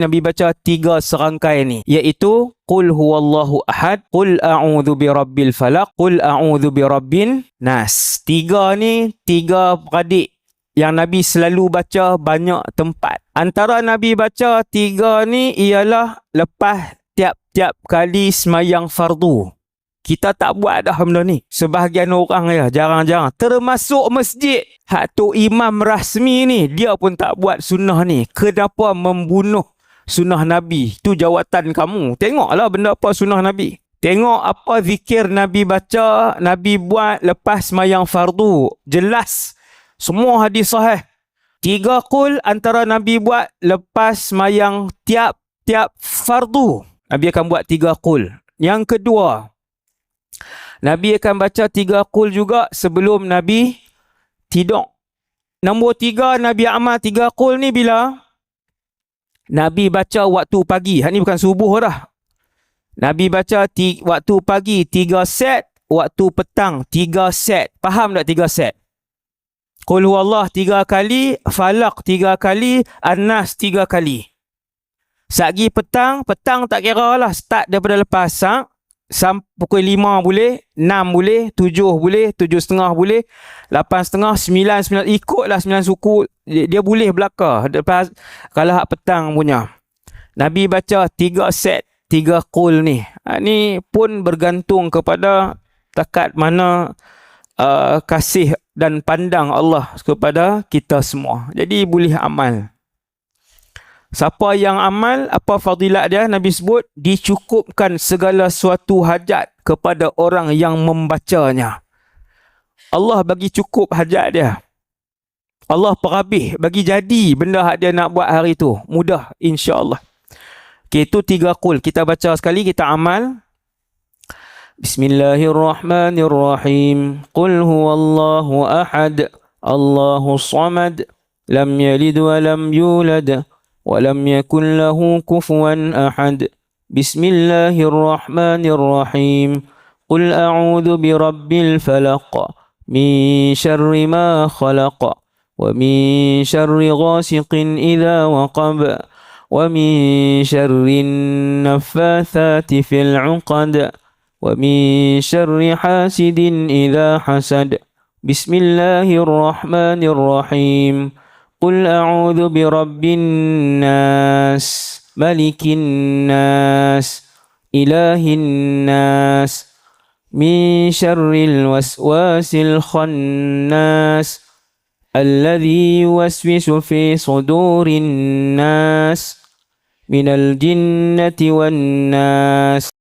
Nabi baca 3 serangkai ni, iaitu Qul huwallahu ahad, Qul a'udzu birabbil falaq, Qul a'udzu birabbin nas. 3 ni 3 beradik yang Nabi selalu baca banyak tempat. Antara Nabi baca 3 ni ialah lepas tiap-tiap kali semayang fardu. Kita tak buat dah benda ni. Sebahagian orang ya, jarang-jarang. Termasuk masjid. Hak tu imam rasmi ni, dia pun tak buat sunnah ni. Kenapa membunuh sunnah Nabi? Tu jawatan kamu. Tengoklah benda apa sunnah Nabi. Tengok apa zikir Nabi baca, Nabi buat lepas semayang fardu. Jelas. Semua hadis sahih. 3 qul antara Nabi buat lepas semayang tiap-tiap fardu. Nabi akan buat 3 qul. Yang kedua, Nabi akan baca 3 qul juga sebelum Nabi tidur. Nombor 3, Nabi amal 3 qul ni bila? Nabi baca waktu pagi. Ini bukan subuh dah. Nabi baca waktu pagi 3 set, waktu petang 3 set. Faham tak 3 set? Qul huwallah 3 kali, falak 3 kali, an-nas 3 kali. Sagi petang tak kira lah. Start daripada lepas asar. Sampai pukul 5 boleh, 6 boleh, 7 boleh, 7.30 boleh, 8.30, 9, ikutlah 9 suku. Dia boleh belaka. Lepas, kalau hak petang punya. Nabi baca 3 set, 3 qul ni. Ni pun bergantung kepada takat mana kasih dan pandang Allah kepada kita semua. Jadi boleh amal. Siapa yang amal, apa fadilat dia? Nabi sebut, dicukupkan segala suatu hajat kepada orang yang membacanya. Allah bagi cukup hajat dia. Allah perhabis, bagi jadi benda hak dia nak buat hari tu. Mudah, insya-Allah. Okay, itu 3 qul. Kita baca sekali, kita amal. Bismillahirrahmanirrahim. Qul huwallahu ahad, Allahus samad, lam yalid wa lam yulad, ولم يكن له كفوا أحد بسم الله الرحمن الرحيم قل أعوذ برب الفلق من شر ما خلق ومن شر غاسق إذا وقب ومن شر النفاثات في العقد ومن شر حاسد إذا حسد بسم الله الرحمن الرحيم قل أعوذ برب الناس ملك الناس إله الناس من شر الوسواس الخناس الذي يوسوس في صدور الناس من الجنة والناس.